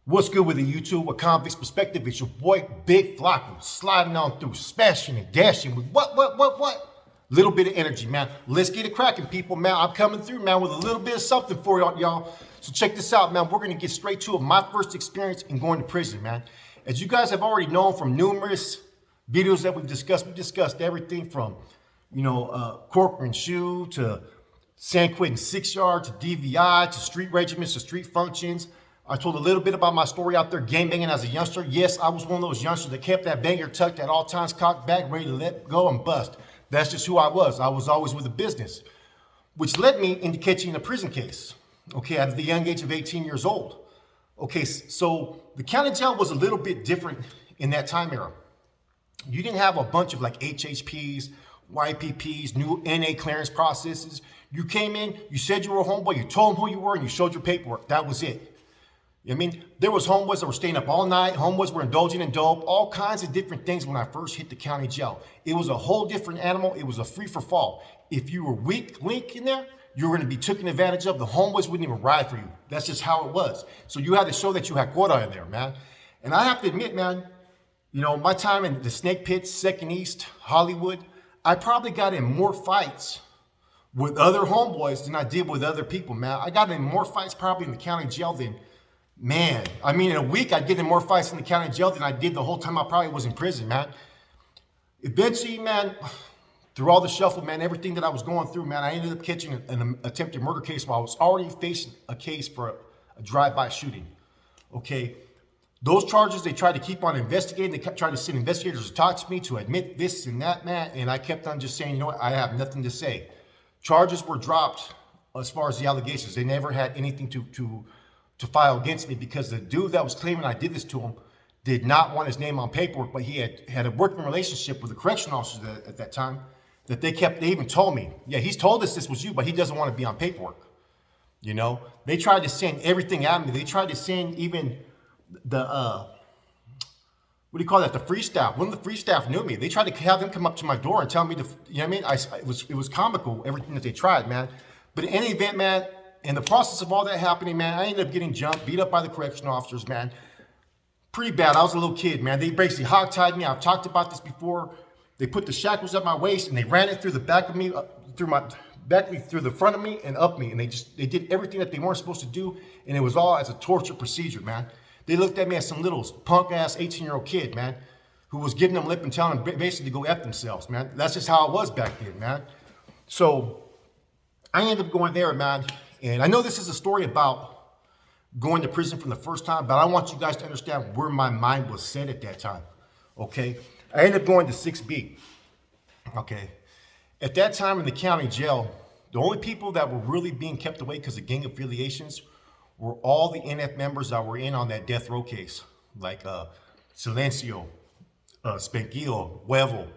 What's good with the YouTube? With Convicts Perspective, it's your boy Big Flocko sliding on through, smashing and dashing with what? Little bit of energy, man. Let's get it cracking, people, man. I'm coming through, man, with a little bit of something for y'all. So check this out, man. We're gonna get straight to it. My first experience in going to prison, man. As you guys have already known from numerous videos that we discussed everything from, Corcoran Shoe to San Quentin 6 Yard to DVI to street regiments to street functions. I told a little bit about my story out there gang banging as a youngster. Yes, I was one of those youngsters that kept that banger tucked at all times, cocked back, ready to let go and bust. That's just who I was. I was always with the business, which led me into catching a prison case, okay, at the young age of 18 years old. Okay, so the county jail was a little bit different in that time era. You didn't have a bunch of like HHPs, YPPs, new NA clearance processes. You came in, you said you were a homeboy, you told them who you were, and you showed your paperwork. That was it. I mean, there was homeboys that were staying up all night. Homeboys were indulging in dope, all kinds of different things when I first hit the county jail. It was a whole different animal. It was a free for fall. If you were weak link in there, you were going to be taken advantage of. The homeboys wouldn't even ride for you. That's just how it was. So you had to show that you had quota in there, man. And I have to admit, man, my time in the Snake Pits, Second East, Hollywood, I probably got in more fights with other homeboys than I did with other people, man. I got in more fights probably in the county jail than, man, I mean, in a week, I'd get in more fights in the county jail than I did the whole time I probably was in prison, man. Eventually, man, through all the shuffle, man, everything that I was going through, man, I ended up catching an attempted murder case while I was already facing a case for a drive-by shooting, okay? Those charges, they tried to keep on investigating. They kept trying to send investigators to talk to me to admit this and that, man, and I kept on just saying, you know what, I have nothing to say. Charges were dropped as far as the allegations. They never had anything to file against me because the dude that was claiming I did this to him did not want his name on paperwork, but he had a working relationship with the correctional officers at that time that they even told me, yeah, he's told us this was you, but he doesn't want to be on paperwork. They tried to send everything at me. They tried to send even the, what do you call that? The free staff. One of the free staff knew me. They tried to have them come up to my door and tell me to, it was comical, everything that they tried, man. But in any event, man, in the process of all that happening, man, I ended up getting jumped, beat up by the correctional officers, man. Pretty bad. I was a little kid, man. They basically hogtied me. I've talked about this before. They put the shackles at my waist and they ran it through the back of me, through the front of me and up me. And they did everything that they weren't supposed to do. And it was all as a torture procedure, man. They looked at me as some little punk ass 18-year-old kid, man, who was giving them lip and telling them basically to go F themselves, man. That's just how it was back then, man. So I ended up going there, man. And I know this is a story about going to prison for the first time, but I want you guys to understand where my mind was set at that time, okay? I ended up going to 6B, okay? At that time in the county jail, the only people that were really being kept away because of gang affiliations were all the NF members that were in on that death row case, like Silencio, Spanquillo, Huevo,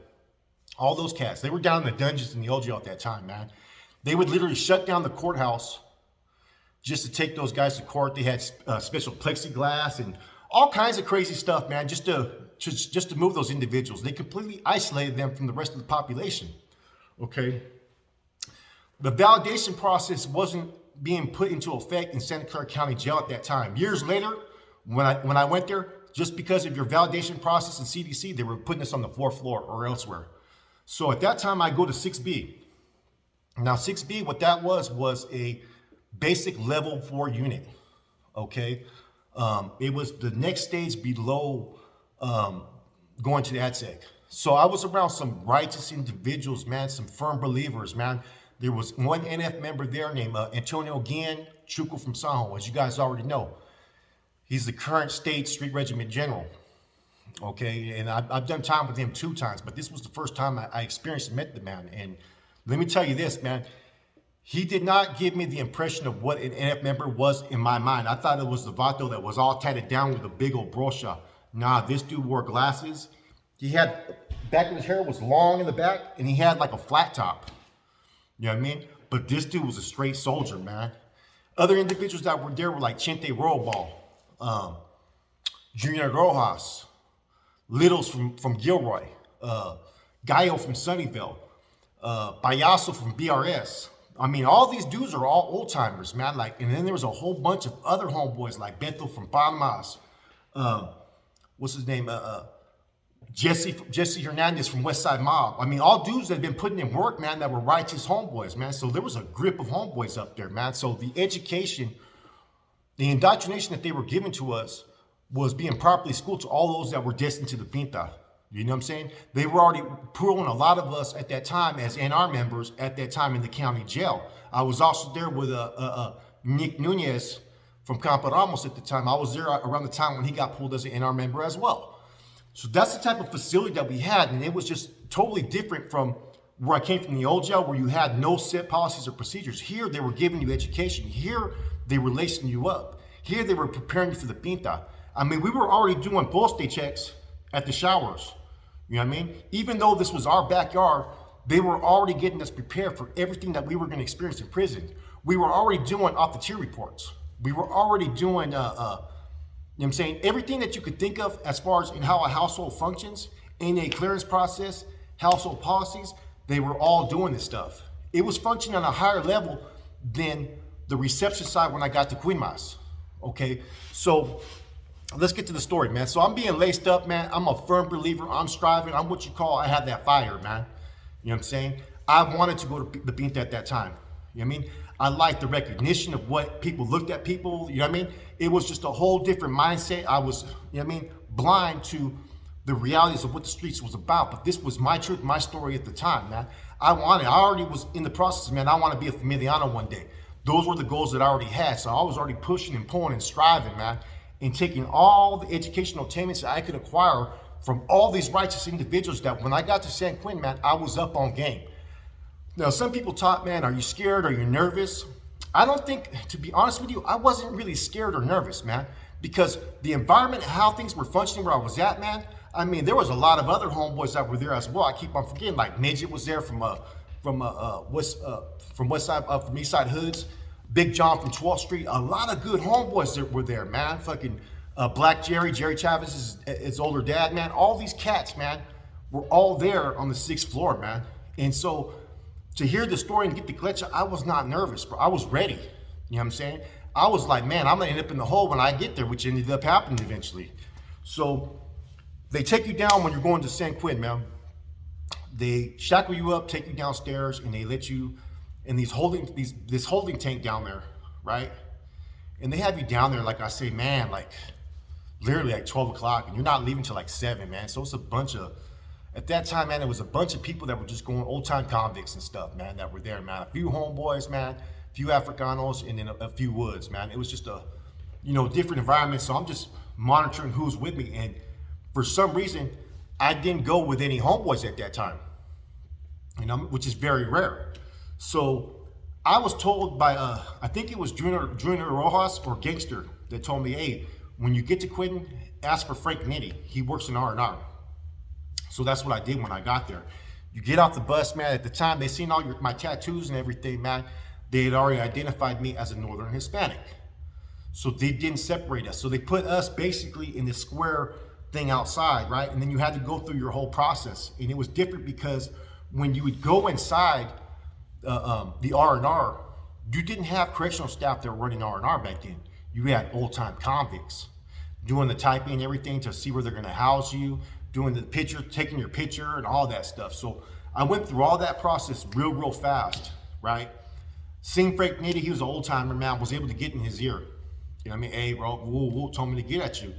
all those cats. They were down in the dungeons in the old jail at that time, man. They would literally shut down the courthouse just to take those guys to court. They had special plexiglass and all kinds of crazy stuff, man, just to move those individuals. They completely isolated them from the rest of the population, okay? The validation process wasn't being put into effect in Santa Clara County Jail at that time. Years later, when I went there, just because of your validation process in CDC, they were putting us on the 4th floor or elsewhere. So at that time, I go to 6B. Now 6B, what that was a basic level 4 unit, okay? It was the next stage below going to the ADSEC. So I was around some righteous individuals, man, some firm believers, man. There was one NF member there named Antonio Guillen Chuco from Sajo, as you guys already know. He's the current state street regiment general, okay? And I've done time with him 2 times, but this was the first time I experienced and met the man. And let me tell you this, man. He did not give me the impression of what an NF member was in my mind. I thought it was the vato that was all tatted down with a big old brocha. Nah, this dude wore glasses. He had, back of his hair was long in the back, and he had like a flat top. You know what I mean? But this dude was a straight soldier, man. Other individuals that were there were like Chente Rollball, Junior Rojas, Littles from Gilroy, Gallo from Sunnyvale, Payaso from BRS, I mean, all these dudes are all old timers, man. Like, and then there was a whole bunch of other homeboys like Beto from Palmas, what's his name? Jesse Hernandez from West Side Mob. I mean, all dudes that had been putting in work, man, that were righteous homeboys, man. So there was a grip of homeboys up there, man. So the education, the indoctrination that they were giving to us was being properly schooled to all those that were destined to the Pinta. You know what I'm saying? They were already pulling a lot of us at that time as NR members at that time in the county jail. I was also there with Nick Nunez from Campo Ramos at the time. I was there around the time when he got pulled as an NR member as well. So that's the type of facility that we had, and it was just totally different from where I came from, the old jail, where you had no set policies or procedures. Here, they were giving you education. Here, they were lacing you up. Here, they were preparing you for the Pinta. I mean, we were already doing poste checks at the showers. You know what I mean? Even though this was our backyard, they were already getting us prepared for everything that we were going to experience in prison. We were already doing off the tier reports. We were already doing, you know what I'm saying? Everything that you could think of as far as in how a household functions, in a clearance process, household policies, they were all doing this stuff. It was functioning on a higher level than the reception side when I got to Quinmas. Okay, so let's get to the story, man. So I'm being laced up, man. I'm a firm believer. I'm striving. I'm what you call, I had that fire, man. You know what I'm saying? I wanted to go to the Pinta at that time. You know what I mean? I liked the recognition of what people looked at people. You know what I mean? It was just a whole different mindset. I was, you know what I mean, blind to the realities of what the streets was about. But this was my truth, my story at the time, man. I already was in the process, man. I want to be a Familiano one day. Those were the goals that I already had. So I was already pushing and pulling and striving, man, and taking all the educational attainments that I could acquire from all these righteous individuals that when I got to San Quentin, man, I was up on game. Now, some people talk, man, are you scared? Are you nervous? I don't think, to be honest with you, I wasn't really scared or nervous, man, because the environment, how things were functioning where I was at, man, I mean, there was a lot of other homeboys that were there as well. I keep on forgetting, like Midget was there from West Side, from East Side Hoods. Big John from 12th Street, a lot of good homeboys that were there, man. Fucking Black Jerry Chavez, his older dad, man. All these cats, man, were all there on the 6th floor, man. And so to hear the story and get the clecha, I was not nervous, bro. I was ready. You know what I'm saying? I was like, man, I'm gonna end up in the hole when I get there, which ended up happening eventually. So they take you down when you're going to San Quentin, man. They shackle you up, take you downstairs, and they let you in this holding tank down there, right? And they have you down there, like I say, man, like literally like 12 o'clock, and you're not leaving till like 7, man. So it's a bunch of, at that time, man, it was a bunch of people that were just going old time convicts and stuff, man, that were there, man. A few homeboys, man, a few Africanos, and then a few Woods, man. It was just a, you know, different environment. So I'm just monitoring who's with me. And for some reason, I didn't go with any homeboys at that time, you know, which is very rare. So I was told by, I think it was Junior Rojas or Gangster that told me, hey, when you get to Quentin, ask for Frank Nitti. He works in R&R. So that's what I did when I got there. You get off the bus, man. At the time, they seen all my tattoos and everything, man. They had already identified me as a Northern Hispanic. So they didn't separate us. So they put us basically in this square thing outside, right? And then you had to go through your whole process. And it was different because when you would go inside the R&R, you didn't have correctional staff that were running R&R back then. You had old-time convicts doing the typing and everything to see where they're going to house you, doing the picture, taking your picture and all that stuff. So I went through all that process real fast, right? Seeing Frank Nitti, he was an old-timer, man, was able to get in his ear. You know what I mean? Hey, bro, woo, told me to get at you.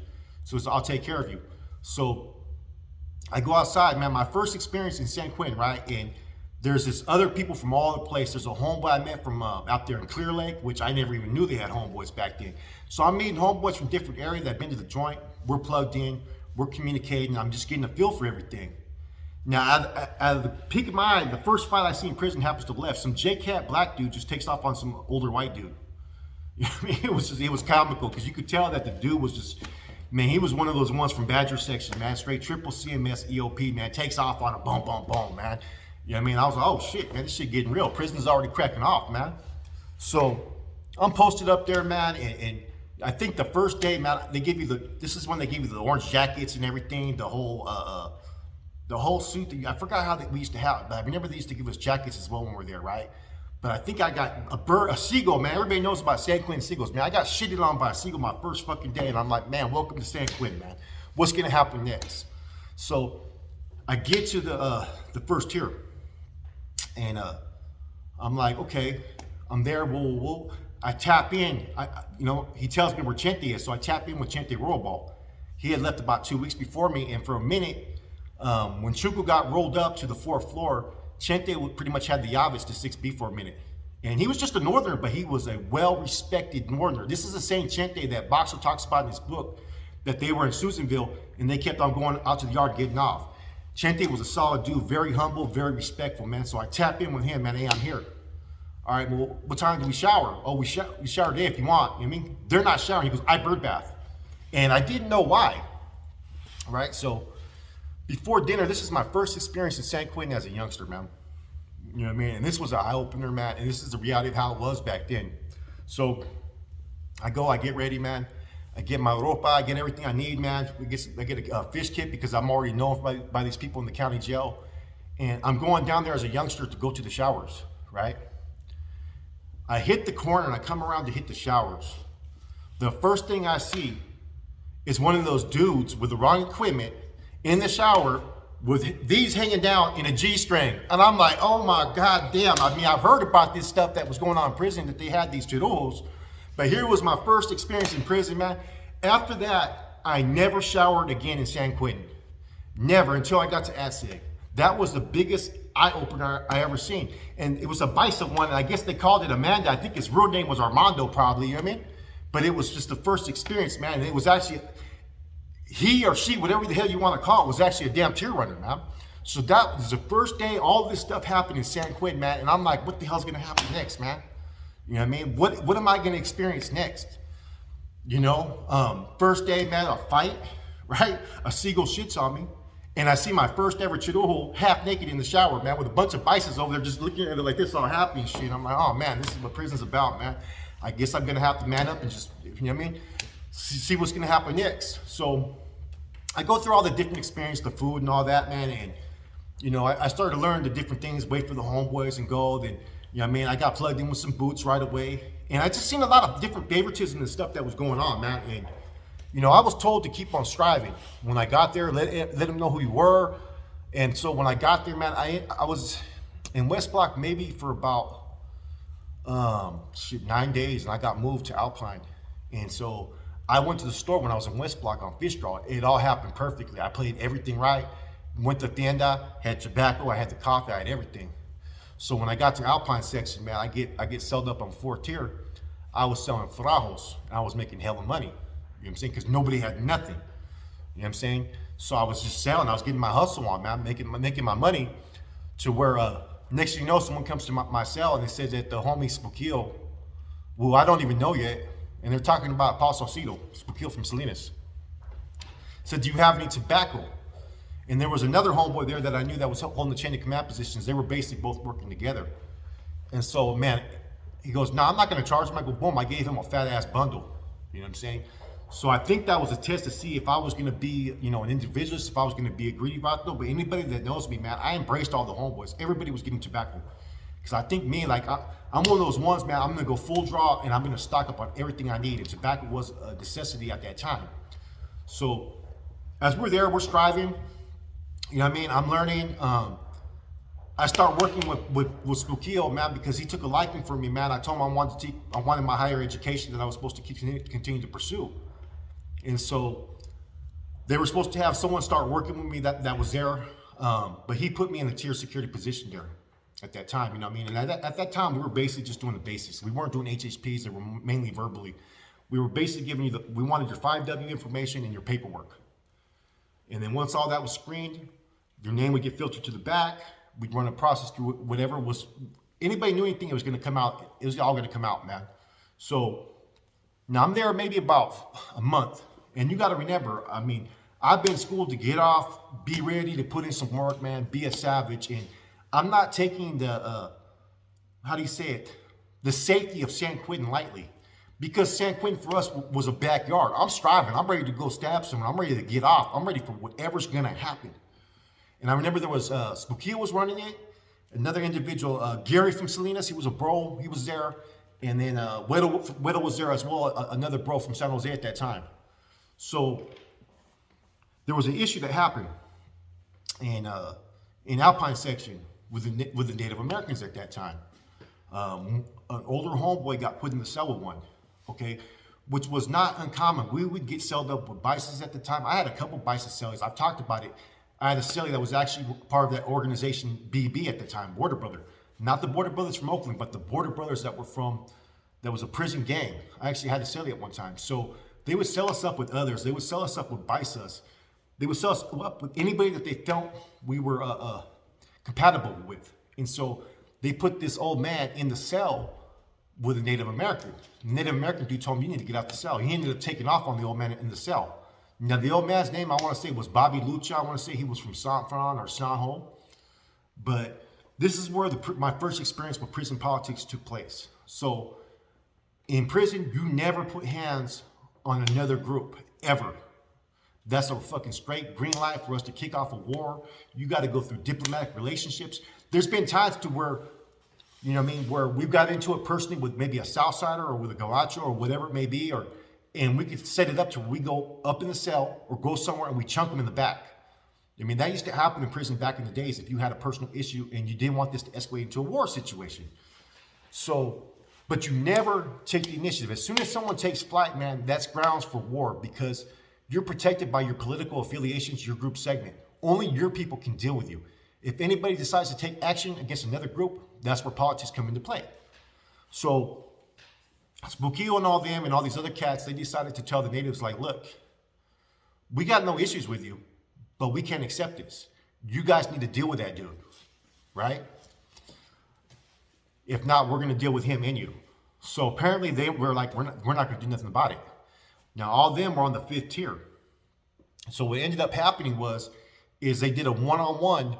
So it's, I'll take care of you. So I go outside, man, my first experience in San Quentin, right? And there's this other people from all over the place. There's a homeboy I met from out there in Clear Lake, which I never even knew they had homeboys back then. So I'm meeting homeboys from different areas that have been to the joint. We're plugged in, we're communicating. I'm just getting a feel for everything. Now, out of the peak of my eye, the first fight I see in prison happens to the left. Some J-Cat black dude just takes off on some older white dude. You know what I mean? It was comical because you could tell that the dude was just, man, he was one of those ones from Badger section, man. Straight triple CMS EOP, man. Takes off on a boom, man. You know what I mean? I was like, oh shit, man, this shit getting real. Prison's already cracking off, man. So I'm posted up there, man, and I think the first day, man, they give you this is when they give you the orange jackets and everything, the whole suit. I forgot how we used to have it, but I remember they used to give us jackets as well when we were there, right? But I think I got a seagull, man. Everybody knows about San Quentin seagulls, man. I got shitted on by a seagull my first fucking day, and I'm like, man, welcome to San Quentin, man. What's gonna happen next? So I get to the first tier, and I'm like, okay, I'm there. I tap in. He tells me where Chente is, so I tap in with Chente Rollerball. He had left about 2 weeks before me, and for a minute, when Chuku got rolled up to the 4th floor, Chente pretty much had the Yavis to 6B for a minute. And he was just a northerner, but he was a well-respected northerner. This is the same Chente that Boxer talks about in his book, that they were in Susanville, and they kept on going out to the yard getting off. Chente was a solid dude, very humble, very respectful, man. So I tap in with him, man, hey, I'm here. All right, well, what time do we shower? Oh, we shower today if you want. You know what I mean? They're not showering. He goes, I bird bath. And I didn't know why. All right, so before dinner, this is my first experience in San Quentin as a youngster, man. You know what I mean? And this was an eye-opener, man. And this is the reality of how it was back then. So I get ready, man. I get my ropa, I get everything I need, man. I get a fish kit because I'm already known by these people in the county jail. And I'm going down there as a youngster to go to the showers, right? I hit the corner and I come around to hit the showers. The first thing I see is one of those dudes with the wrong equipment in the shower with these hanging down in a G-string. And I'm like, oh my God damn. I mean, I've heard about this stuff that was going on in prison, that they had these chirulos. But here was my first experience in prison, man. After that, I never showered again in San Quentin. Never, until I got to ASIG. That was the biggest eye-opener I ever seen. And it was a bicep one, and I guess they called it Amanda. I think his real name was Armando, probably, you know what I mean? But it was just the first experience, man. And it was actually, he or she, whatever the hell you want to call it, was actually a damn tier runner, man. So that was the first day all this stuff happened in San Quentin, man. And I'm like, what the hell's gonna happen next, man? You know what I mean? What am I gonna experience next? You know, first day, man, a fight, right? A seagull shits on me. And I see my first ever chirujo half naked in the shower, man, with a bunch of biceps over there just looking at it like this, all happy and shit. I'm like, oh man, this is what prison's about, man. I guess I'm gonna have to man up and just, you know what I mean? See what's gonna happen next. So I go through all the different experience, the food and all that, man. And, you know, I started to learn the different things, wait for the homeboys and go. Then, you know what I mean? I got plugged in with some boots right away. And I just seen a lot of different favoritism and stuff that was going on, man. And, you know, I was told to keep on striving. When I got there, let them know who you were. And so when I got there, man, I was in West Block maybe for about 9 days, and I got moved to Alpine. And so I went to the store when I was in West Block on Fish Draw. It all happened perfectly. I played everything right. Went to Tienda, had tobacco, I had the coffee, I had everything. So when I got to Alpine section, man, I get sold up on 4th tier. I was selling frajos, and I was making hella money. You know what I'm saying? Because nobody had nothing. You know what I'm saying? So I was just selling. I was getting my hustle on, man, making my money to where next thing you know, someone comes to my cell and they said that the homie Spokil, who I don't even know yet, and they're talking about Paul Saucedo, Spokil from Salinas, said, do you have any tobacco? And there was another homeboy there that I knew that was holding the chain of command positions. They were basically both working together. And so, man, he goes, no, I'm not going to charge him. I go, boom, I gave him a fat ass bundle. You know what I'm saying? So I think that was a test to see if I was going to be, you know, an individualist, if I was going to be a greedy vato. But anybody that knows me, man, I embraced all the homeboys. Everybody was getting tobacco. Because I think me, like, I'm one of those ones, man, I'm going to go full draw and I'm going to stock up on everything I need. And tobacco was a necessity at that time. So as we're there, we're striving. You know what I mean? I'm learning. I start working with Spokil, man, because he took a liking for me, man. I told him I wanted my higher education that I was supposed to continue to pursue. And so they were supposed to have someone start working with me that was there. But he put me in a tier security position there at that time, you know what I mean? And at that time, we were basically just doing the basics. We weren't doing HHPs, they were mainly verbally. We were basically giving you we wanted your 5W information and your paperwork. And then once all that was screened, your name would get filtered to the back. We'd run a process through whatever was, anybody knew anything, it was gonna come out, it was all gonna come out, man. So now I'm there maybe about a month. And you gotta remember, I mean, I've been schooled to get off, be ready to put in some work, man, be a savage. And I'm not taking the, how do you say it? The safety of San Quentin lightly. Because San Quentin for us was a backyard. I'm striving, I'm ready to go stab someone, I'm ready to get off, I'm ready for whatever's gonna happen. And I remember there was, Spokil was running it, Another individual, Gary from Salinas, he was a bro, he was there. And then Weddle was there as well, another bro from San Jose at that time. So there was an issue that happened in Alpine section with the Native Americans at that time. An older homeboy got put in the cell with one, okay, which was not uncommon. We would get celled up with bisons at the time. I had a couple bison cellies. I've talked about it. I had a cellie that was actually part of that organization BB at the time, Border Brother. Not the Border Brothers from Oakland, but the Border Brothers that was a prison gang. I actually had a cellie at one time. So they would sell us up with others. They would sell us up with bisons. They would sell us up with anybody that they felt we were compatible with. And so they put this old man in the cell with a Native American. The Native American dude told him, you need to get out the cell. He ended up taking off on the old man in the cell. Now, the old man's name, I want to say, was Bobby Lucha. I want to say he was from San Fran or San Ho. But this is where my first experience with prison politics took place. So in prison, you never put hands on another group, ever. That's a fucking straight green light for us to kick off a war. You got to go through diplomatic relationships. There's been times to where, you know what I mean, where we've got into it personally with maybe a Southsider or with a Gabacho or whatever it may be, and we could set it up to where we go up in the cell or go somewhere and we chunk them in the back. I mean, that used to happen in prison back in the days if you had a personal issue and you didn't want this to escalate into a war situation. So, but you never take the initiative. As soon as someone takes flight, man, that's grounds for war because you're protected by your political affiliations, your group segment. Only your people can deal with you. If anybody decides to take action against another group, that's where politics come into play. So Spooky and all them and all these other cats, they decided to tell the natives, like, look, we got no issues with you, but we can't accept this. You guys need to deal with that dude, right? If not, we're going to deal with him and you. So apparently they were like, we're not going to do nothing about it. Now, all of them were on the 5th tier. So what ended up happening is they did a one-on-one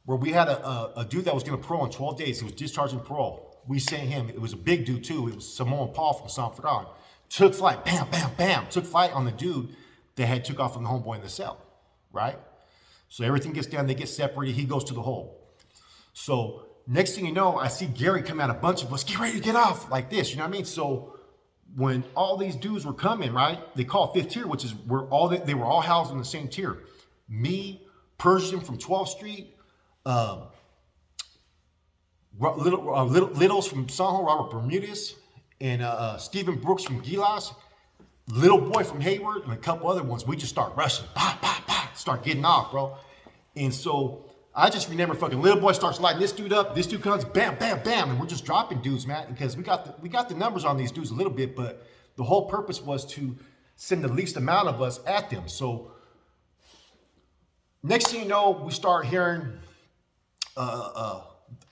where we had a dude that was going to parole in 12 days. He was discharging parole. We sent him. It was a big dude, too. It was Samoan Paul from San Fran. Took flight. Bam, bam, bam. Took flight on the dude that had took off from the homeboy in the cell, right? So everything gets done. They get separated. He goes to the hole. So next thing you know, I see Gary come out, a bunch of us, get ready to get off, like this. You know what I mean? So when all these dudes were coming, right, they call 5th tier, which is where they were all housed in the same tier. Me, Persian from 12th Street, Littles from Soho, Robert Bermudez, and Stephen Brooks from Gilas, Little Boy from Hayward, and a couple other ones. We just start rushing, start getting off, bro. And so I just remember fucking Little Boy starts lighting this dude up. This dude comes, bam, bam, bam, and we're just dropping dudes, man, because we got the numbers on these dudes a little bit, but the whole purpose was to send the least amount of us at them. So next thing you know, we start hearing.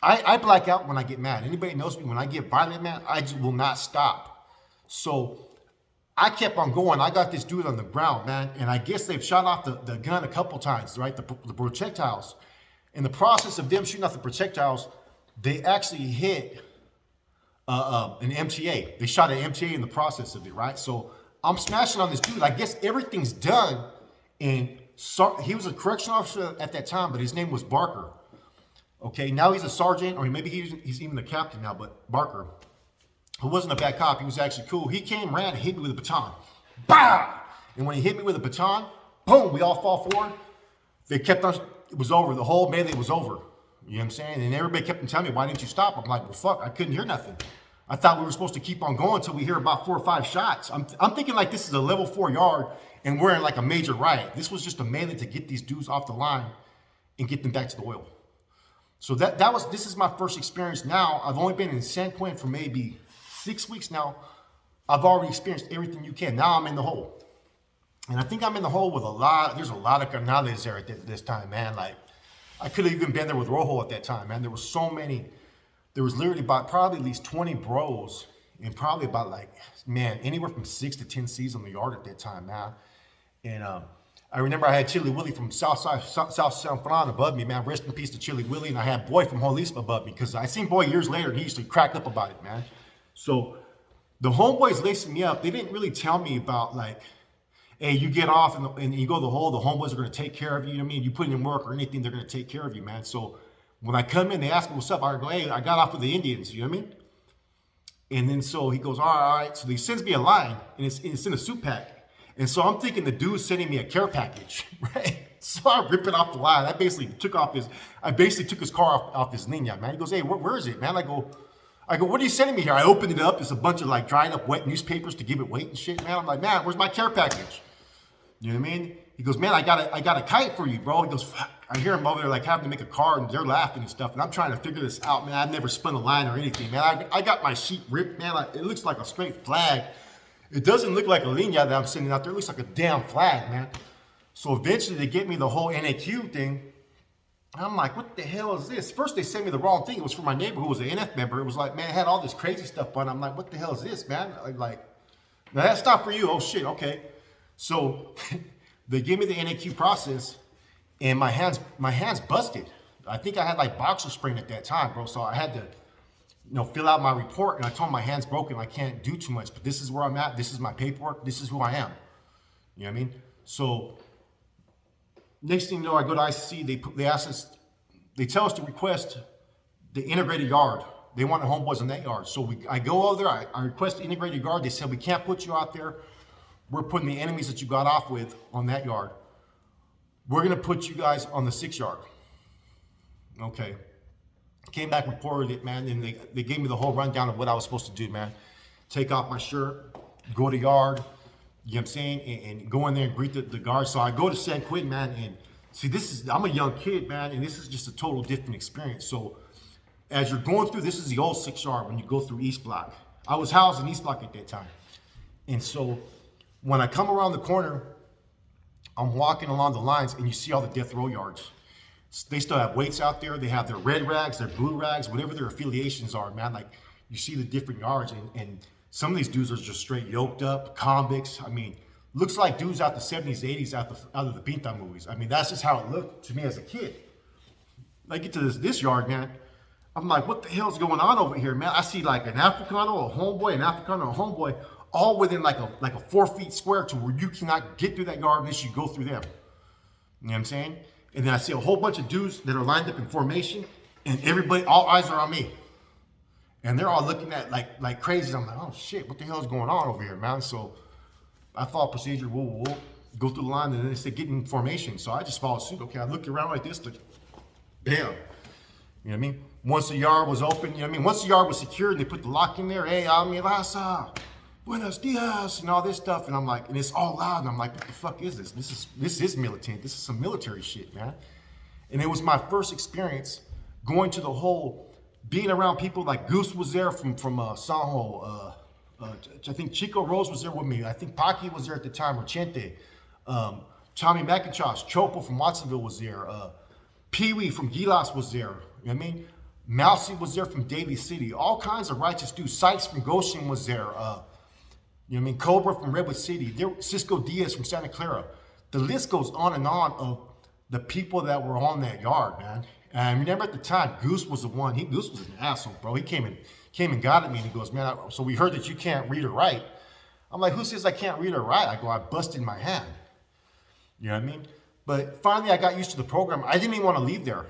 I black out when I get mad. Anybody knows me, when I get violent, man, I just will not stop. So I kept on going. I got this dude on the ground, man, and I guess they've shot off the gun a couple times, right? The projectiles. In the process of them shooting off the projectiles, they actually hit an MTA. They shot an MTA in the process of it, right? So I'm smashing on this dude. I guess everything's done, and he was a correctional officer at that time, but his name was Barker. Okay, now he's a sergeant, or maybe he's even the captain now, but Barker, who wasn't a bad cop, he was actually cool. He came, ran, and hit me with a baton. Bah! And when he hit me with a baton, boom, we all fall forward. They kept on, it was over. The whole melee was over. You know what I'm saying? And everybody kept on telling me, why didn't you stop? I'm like, well, fuck, I couldn't hear nothing. I thought we were supposed to keep on going until we hear about 4 or 5 shots. I'm thinking like this is a level 4 yard, and we're in like a major riot. This was just a melee to get these dudes off the line and get them back to the oil. So this is my first experience now. I've only been in San Quentin for maybe 6 weeks now. I've already experienced everything you can. Now I'm in the hole. And I think I'm in the hole with there's a lot of canales there at this time, man. Like, I could have even been there with Rojo at that time, man. There was so many. There was literally probably at least 20 bros and probably about like, man, anywhere from 6 to 10 C's on the yard at that time, man. And I remember I had Chili Willie from South San Fran above me, man. Rest in peace to Chili Willie. And I had Boy from Holispa above me because I seen Boy years later and he used to crack up about it, man. So the homeboys lacing me up, they didn't really tell me about like, hey, you get off and you go to the hole, the homeboys are going to take care of you. You know what I mean? You put in work or anything, they're going to take care of you, man. So When I come in, they ask me what's up. I go, hey, I got off with the Indians. You know what I mean? And then so he goes, all right. So he sends me a line, and it's in a suit pack. And so I'm thinking the dude's sending me a care package, right? So I rip it off the line. I basically took his car off his linea, man. He goes, hey, where is it, man? I go, what are you sending me here? I opened it up. It's a bunch of like dried up wet newspapers to give it weight and shit, man. I'm like, man, where's my care package? You know what I mean? He goes, man, I got a kite for you, bro. He goes, fuck. I hear him over there like having to make a card, and they're laughing and stuff. And I'm trying to figure this out, man. I've never spun a line or anything, man. I got my sheet ripped, man. It looks like a straight flag. It doesn't look like a linea that I'm sending out there. It looks like a damn flag, man. So eventually they get me the whole NAQ thing. And I'm like, what the hell is this? First they sent me the wrong thing. It was for my neighbor who was an NF member. It was like, man, it had all this crazy stuff on it. I'm like, what the hell is this, man? Like, now that's not for you. Oh shit, okay. So they gave me the NAQ process, and my hands busted. I think I had like boxer sprain at that time, bro. So I had to, fill out my report, and I told them my hand's broken. I can't do too much, but this is where I'm at. This is my paperwork. This is who I am. You know what I mean? So next thing you know, I go to ICC. They ask us, they tell us to request the integrated yard. They want the homeboys in that yard. So I go over there. I request the integrated yard. They said, we can't put you out there. We're putting the enemies that you got off with on that yard. We're going to put you guys on the 6 yard. Okay. Came back, reported it, man, and they gave me the whole rundown of what I was supposed to do, man. Take off my shirt, go to yard, you know what I'm saying, and go in there and greet the guards. So I go to San Quentin, man, and see, I'm a young kid, man, and this is just a total different experience. So as you're going through, this is the old 6 yard when you go through East Block. I was housed in East Block at that time. And so when I come around the corner, I'm walking along the lines, and you see all the death row yards. They still have weights out there. They have their red rags, their blue rags, whatever their affiliations are, man. Like, you see the different yards, and some of these dudes are just straight yoked up, convicts. I mean, looks like dudes out the 70s, 80s, out of the Pinta movies. I mean, that's just how it looked to me as a kid. I get to this yard, man. I'm like, what the hell's going on over here, man? I see like an Africano, a homeboy, all within like a 4 feet square to where you cannot get through that yard unless you go through them. You know what I'm saying? And then I see a whole bunch of dudes that are lined up in formation, and everybody, all eyes are on me. And they're all looking at like crazy. I'm like, oh shit, what the hell is going on over here, man? So I follow procedure, we'll go through the line, and then they say get in formation. So I just follow suit. Okay, I look around like this, like, bam. You know what I mean? Once the yard was open, you know what I mean? Once the yard was secured and they put the lock in there, hey, mi raza, buenos dias, and all this stuff. And I'm like, and it's all loud. And I'm like, what the fuck is this? This is militant. This is some military shit, man. And it was my first experience going to the whole, being around people like Goose was there from Sanjo. I think Chico Rose was there with me. I think Paki was there at the time, or Chente. Tommy McIntosh, Chopo from Watsonville was there. Pee-wee from Gilas was there. You know what I mean? Mousy was there from Daly City. All kinds of righteous dudes. Sykes from Goshen was there. You know what I mean? Cobra from Redwood City. Cisco Diaz from Santa Clara. The list goes on and on of the people that were on that yard, man. And I remember at the time, Goose was the one. Goose was an asshole, bro. He came and got at me, and he goes, man, so we heard that you can't read or write. I'm like, who says I can't read or write? I go, I busted my hand. You know what I mean? But finally, I got used to the program. I didn't even want to leave there.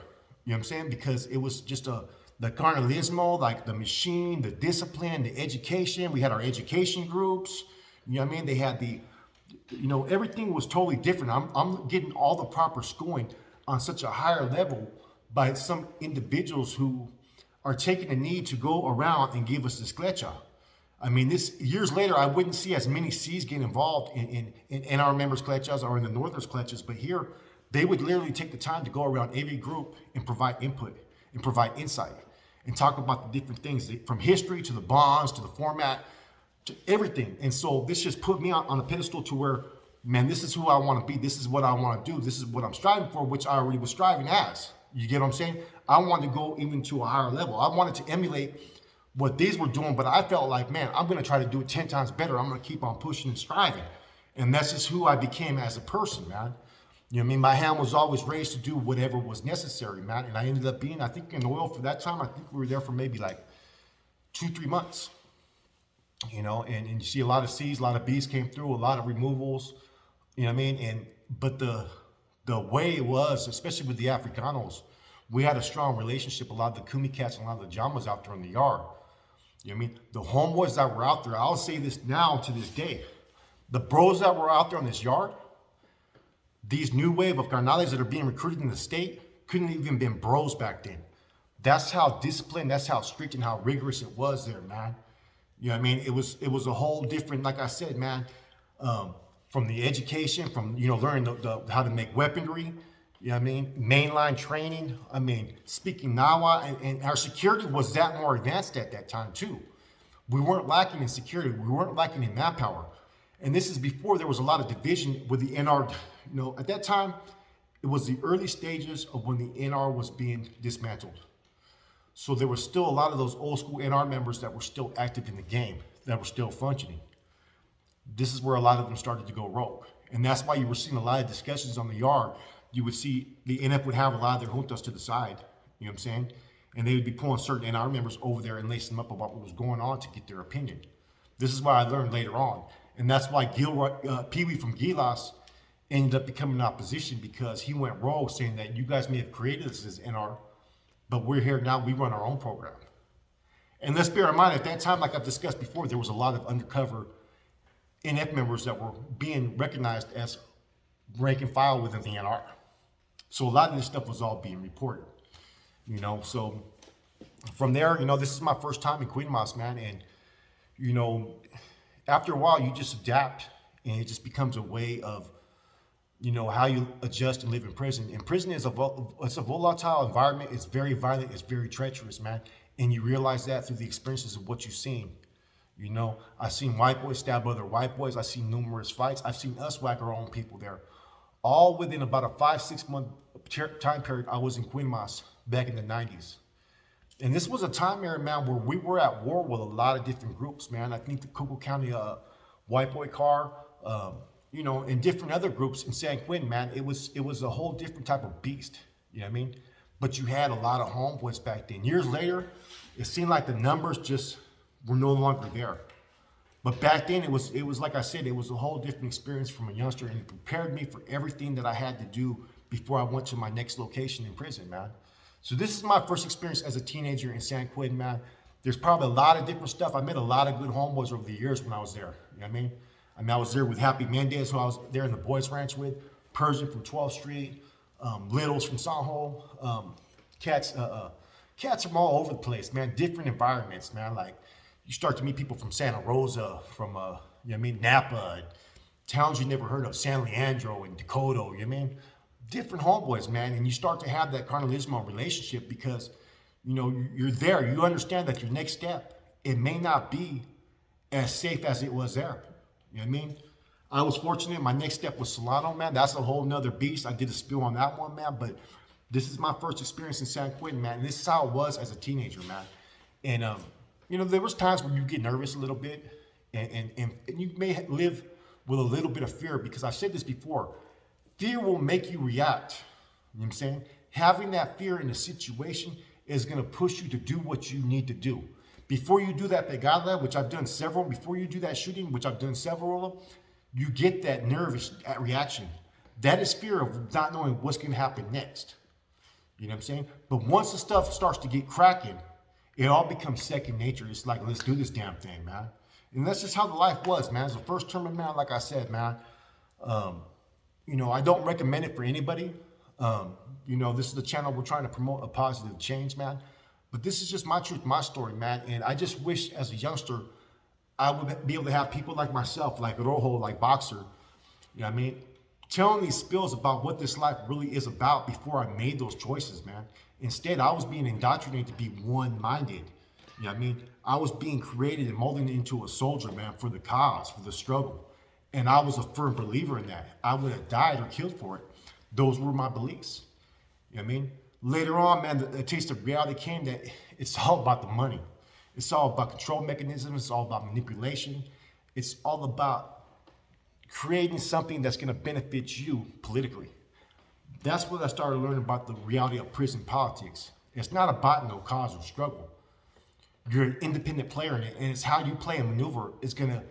You know what I'm saying? Because it was just the carnalismo, like the machine, the discipline, the education. We had our education groups. You know what I mean? They had everything was totally different. I'm getting all the proper schooling on such a higher level by some individuals who are taking the need to go around and give us this clecha. I mean, years later, I wouldn't see as many C's get involved in our members' clechas or in the Northerners' clechas, but here, they would literally take the time to go around every group and provide input and provide insight and talk about the different things, from history to the bonds to the format to everything. And so this just put me on a pedestal to where, man, this is who I want to be. This is what I want to do. This is what I'm striving for, which I already was striving as. You get what I'm saying? I wanted to go even to a higher level. I wanted to emulate what these were doing, but I felt like, man, I'm going to try to do it 10 times better. I'm going to keep on pushing and striving. And that's just who I became as a person, man. You know what I mean? My hand was always raised to do whatever was necessary, man. And I ended up being, I think in oil for that time, I think we were there for maybe like 2-3 months. You know, and you see a lot of C's, a lot of B's came through, a lot of removals, you know what I mean? But the way it was, especially with the Africanos, We had a strong relationship. A lot of the Kumi cats and a lot of the Jamas out there in the yard. You know what I mean? The homeboys that were out there, I'll say this now to this day. The bros that were out there on this yard, these new wave of carnales that are being recruited in the state couldn't even been bros back then. That's how disciplined, that's how strict and how rigorous it was there, man. You know what I mean? It was a whole different, like I said, man, from the education, from, learning how to make weaponry, you know what I mean? Mainline training, speaking Nawa, and our security was that more advanced at that time too. We weren't lacking in security, we weren't lacking in manpower. And this is before there was a lot of division with the NR. At that time, it was the early stages of when the NR was being dismantled. So there was still a lot of those old school NR members that were still active in the game, that were still functioning. This is where a lot of them started to go rogue. And that's why you were seeing a lot of discussions on the yard. You would see the NF would have a lot of their juntas to the side, you know what I'm saying? And they would be pulling certain NR members over there and lacing them up about what was going on to get their opinion. This is what I learned later on. And that's why Pee-wee from Gilas ended up becoming opposition, because he went rogue saying that you guys may have created this as NR, but we're here now, we run our own program. And let's bear in mind, at that time, like I've discussed before, there was a lot of undercover NF members that were being recognized as rank and file within the NR. So a lot of this stuff was all being reported, So from there, this is my first time in Quinmas, man. And, after a while, you just adapt, and it just becomes a way of, how you adjust and live in prison. And prison is it's a volatile environment. It's very violent. It's very treacherous, man. And you realize that through the experiences of what you've seen. I've seen white boys stab other white boys. I've seen numerous fights. I've seen us whack our own people there. All within about a 5-6 month time period I was in Quinmas back in the 90s. And this was a time era, man, where we were at war with a lot of different groups, man. I think the Coco County White Boy Car, and different other groups in San Quentin, man. It was a whole different type of beast, you know what I mean? But you had a lot of homeboys back then. Years later, it seemed like the numbers just were no longer there. But back then, it was like I said, it was a whole different experience from a youngster, and it prepared me for everything that I had to do before I went to my next location in prison, man. So this is my first experience as a teenager in San Quentin, man. There's probably a lot of different stuff. I met a lot of good homeboys over the years when I was there, you know what I mean? I was there with Happy Mendez, who I was there in the Boys Ranch with, Persian from 12th Street, Littles from Sanho, cats from all over the place, man. Different environments, man. Like, you start to meet people from Santa Rosa, from Napa, towns you never heard of, San Leandro and Dakota, you know what I mean? Different homeboys, man, and you start to have that carnalismo relationship because, you're there. You understand that your next step, it may not be as safe as it was there. You know what I mean? I was fortunate. My next step was Solano, man. That's a whole nother beast. I did a spill on that one, man, but this is my first experience in San Quentin, man, and this is how it was as a teenager, man. And, there was times when you get nervous a little bit, and you may live with a little bit of fear, because I've said this before. Fear will make you react. You know what I'm saying? Having that fear in a situation is going to push you to do what you need to do. Before you do that pegada, which I've done several, before you do that shooting, which I've done several of them, you get that nervous reaction. That is fear of not knowing what's going to happen next. You know what I'm saying? But once the stuff starts to get cracking, it all becomes second nature. It's like, let's do this damn thing, man. And that's just how the life was, man. As a first term, man, like I said, man, I don't recommend it for anybody. This is the channel we're trying to promote a positive change, man. But this is just my truth, my story, man. And I just wish as a youngster, I would be able to have people like myself, like Rojo, like Boxer, you know what I mean? Telling these spills about what this life really is about before I made those choices, man. Instead, I was being indoctrinated to be one-minded. You know what I mean? I was being created and molded into a soldier, man, for the cause, for the struggle. And I was a firm believer in that. I would have died or killed for it. Those were my beliefs. You know what I mean? Later on, man, the taste of reality came that it's all about the money. It's all about control mechanisms. It's all about manipulation. It's all about creating something that's going to benefit you politically. That's what I started learning about the reality of prison politics. It's not about no cause or struggle. You're an independent player in it, and it's how you play and maneuver is gonna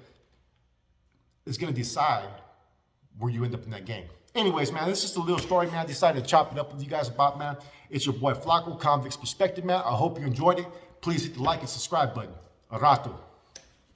decide where you end up in that game. Anyways, man, this is just a little story, man. I decided to chop it up with you guys about, man. It's your boy Flacco, Convicts Perspective, man. I hope you enjoyed it. Please hit the like and subscribe button. A rato.